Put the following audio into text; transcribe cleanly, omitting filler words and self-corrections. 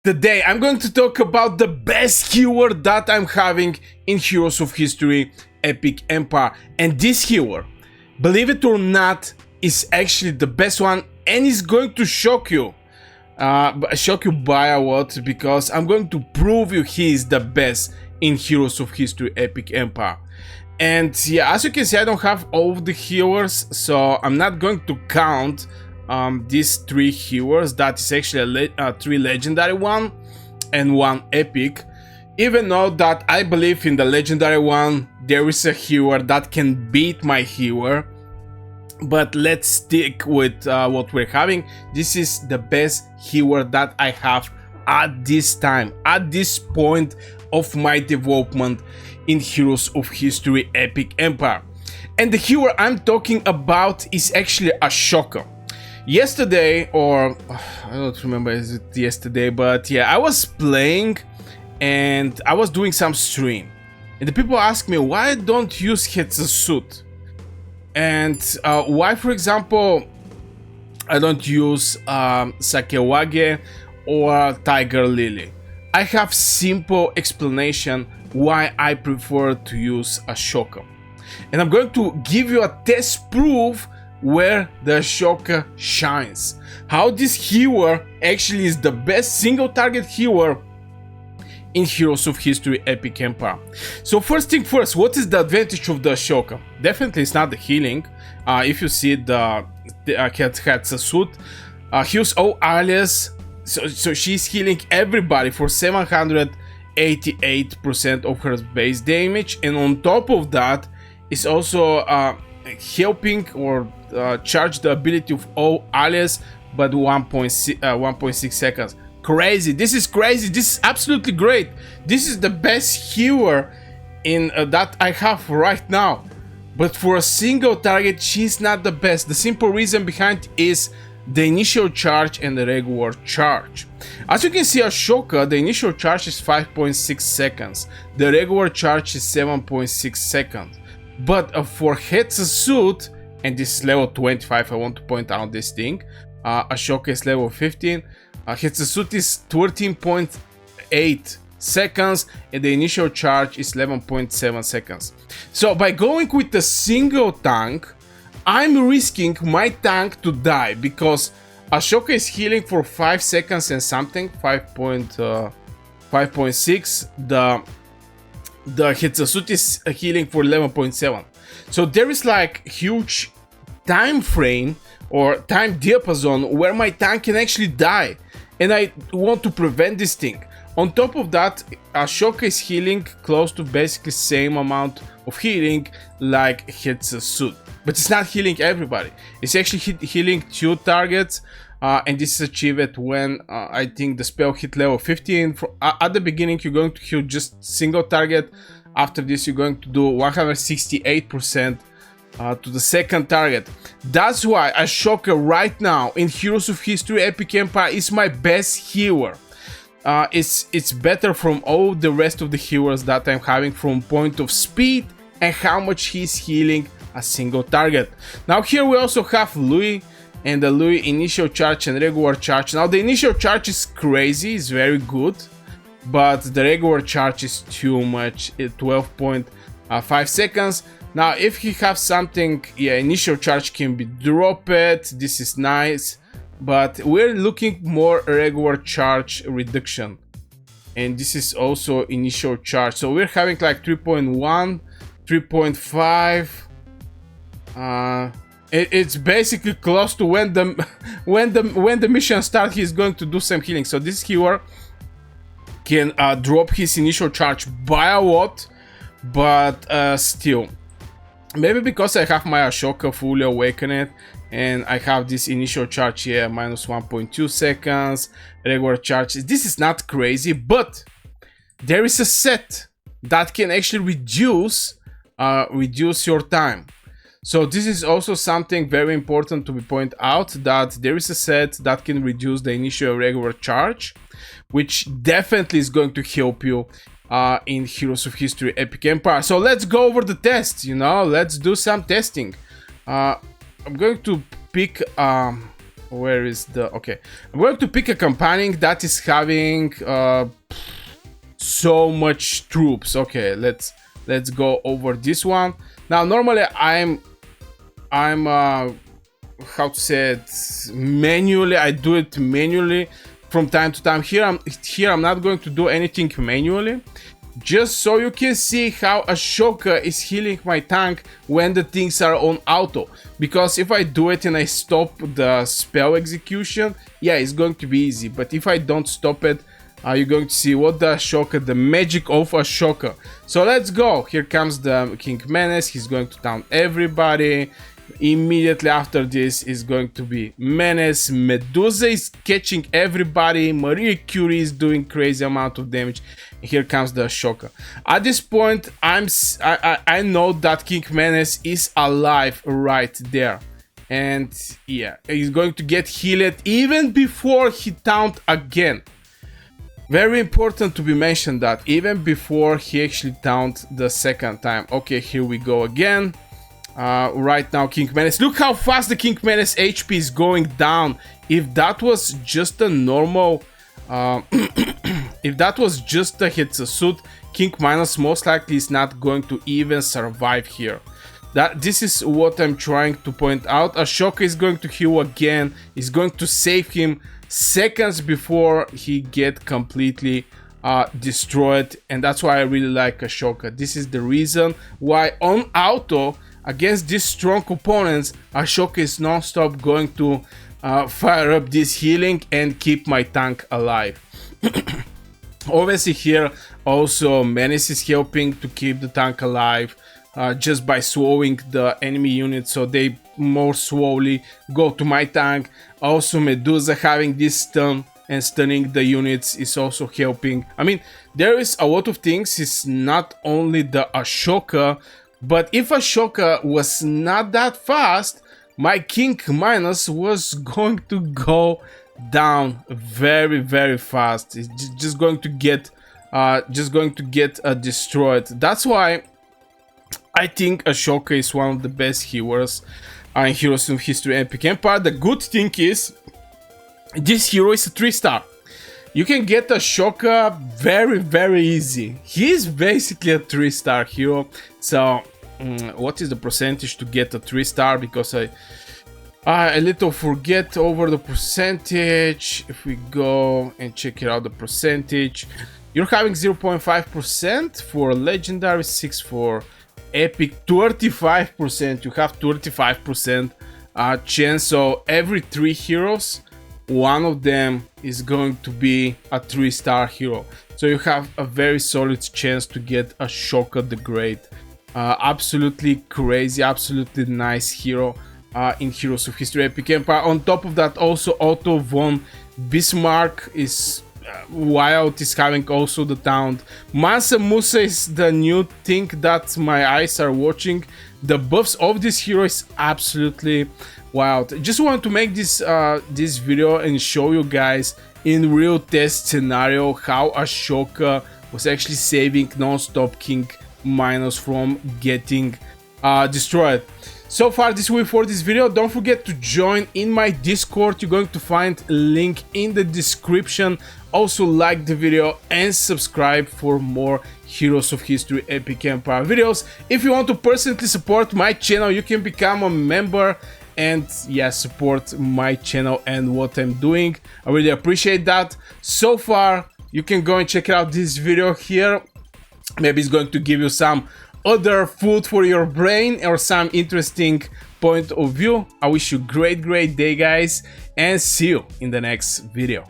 Today I'm going to talk about the best keyword that I'm having in Heroes of History Epic Empire, and this keyword, believe it or not, is actually the best one and is going to shock you. Shock you by a lot, because I'm going to prove you he is the best in Heroes of History Epic Empire. And yeah, as you can see, I don't have all of the heroes, so I'm not going to count these 3 heroes. That is actually 3 legendary one and 1 epic. Even though that I believe in the legendary one there is a hero that can beat my hero, but let's stick with what we're having. This is the best hero that I have at this time, at this point of my development in Heroes of History Epic Empire. And the hero I'm talking about is actually Ashoka. Yesterday, or I don't remember, is it yesterday, but yeah, I was playing and I was doing some stream, and the people asked me why I don't use Hatshepsut, and why, for example, I don't use Sakewage or Tiger Lily. I have simple explanation why I prefer to use Ashoka, and I'm going to give you a test proof where the Shoka shines. How this hero actually is the best single target hero in Heroes of History Epic Empire. So first thing first, what is the advantage of the Shoka? Definitely it's not the healing. If you see the Hatshepsut, heals all allies, so she's healing everybody for 788% of her base damage, and on top of that is also helping or charge the ability of all allies, but 1.6 seconds. Crazy! This is crazy! This is absolutely great! This is the best hero in that I have right now. But for a single target, she's not the best. The simple reason behind is the initial charge and the regular charge. As you can see, Ashoka, the initial charge is 5.6 seconds. The regular charge is 7.6 seconds. But for Hatshepsut, and this is level 25, I want to point out this thing. Ashoka is level 15. Hatshepsut is 13.8 seconds, and the initial charge is 11.7 seconds. So by going with a single tank, I'm risking my tank to die, because Ashoka is healing for 5 seconds and something, 5.6. The Hatshepsut is healing for 11.7. So there is like huge time frame or time diapason where my tank can actually die, and I want to prevent this thing. On top of that, Ashoka is healing close to basically same amount of healing like Hatshepsut, but it's not healing everybody. It's actually healing 2 targets, and this is achieved when I think the spell hit level 15. At the beginning you're going to heal just single target. After this you're going to do 168% to the second target. That's why Ashoka right now in Heroes of History Epic Empire is my best hero. It's better from all the rest of the heroes that I'm having from point of speed and how much he's healing a single target. Now here we also have Louis, and the Louis initial charge and regular charge. Now the initial charge is crazy, it's very good, but the regular charge is too much, 12.5 seconds. Now if he have something, yeah, initial charge can be dropped, this is nice, but we're looking more regular charge reduction, and this is also initial charge, so we're having like 3.1, 3.5. It's basically close to when the mission starts, he's going to do some healing. So this hero can drop his initial charge by a lot, but still, maybe because I have my Ashoka fully awakened and I have this initial charge here, minus 1.2 seconds, regular charge. This is not crazy, but there is a set that can actually reduce your time. So this is also something very important to be pointed out, that there is a set that can reduce the initial regular charge, which definitely is going to help you in Heroes of History Epic Empire. So let's go over the tests, let's do some testing. I'm going to pick Where is the... Okay, I'm going to pick a companion that is having so much troops. Okay, let's go over this one. Now normally I'm how to say it, manually. I do it manually from time to time. Here I'm not going to do anything manually, just so you can see how Ashoka is healing my tank when the things are on auto. Because if I do it and I stop the spell execution, yeah, it's going to be easy. But if I don't stop it, you're going to see what the Ashoka, the magic of Ashoka. So let's go. Here comes the King Menace. He's going to down everybody. Immediately after this is going to be Menace. Medusa is catching everybody. Maria Curie is doing crazy amount of damage. Here comes the Shoka. At this point, I know that King Menace is alive right there. And yeah, he's going to get healed even before he taunted again. Very important to be mentioned that even before he actually taunted the second time. Okay, here we go again. Right now, King Menace. Look how fast the King Menace HP is going down. If that was just a normal... if that was just a Hatshepsut, King Menace most likely is not going to even survive here. This is what I'm trying to point out. Ashoka is going to heal again. Is going to save him seconds before he get completely destroyed. And that's why I really like Ashoka. This is the reason why on auto, against these strong opponents, Ashoka is non-stop going to fire up this healing and keep my tank alive. Obviously here also Menace is helping to keep the tank alive just by slowing the enemy units so they more slowly go to my tank. Also Medusa having this stun and stunning the units is also helping. I mean, there is a lot of things. It's not only the Ashoka, but if Ashoka was not that fast, my King Menace was going to go down very, very fast. It's just going to get destroyed. That's why I think Ashoka is one of the best heroes in Heroes of History Epic Empire. The good thing is this hero is a 3-star. You can get Ashoka very, very easy. He's basically a 3-star hero. So what is the percentage to get a 3-star? Because I a little forget over the percentage. If we go and check it out, the percentage, you're having 0.5% for legendary, 6 for epic, 35%. You have 35% chance. So every 3 heroes, one of them is going to be a 3-star hero. So you have a very solid chance to get Ashoka the Great. Absolutely crazy, absolutely nice hero in Heroes of History Epic Empire. On top of that, also Otto von Bismarck is wild, is having also the taunt. Mansa Musa is the new thing that my eyes are watching. The buffs of this hero is absolutely wild. Just want to make this this video and show you guys in real test scenario how Ashoka was actually saving non-stop King Menace from getting destroyed. So far, this will be for this video. Don't forget to join in my Discord. You're going to find a link in the description. Also like the video and subscribe for more Heroes of History Epic Empire videos. If you want to personally support my channel, you can become a member and yeah, support my channel and what I'm doing. I really appreciate that. So far, you can go and check out this video here. Maybe it's going to give you some other food for your brain or some interesting point of view. I wish you a great day, guys, and see you in the next video.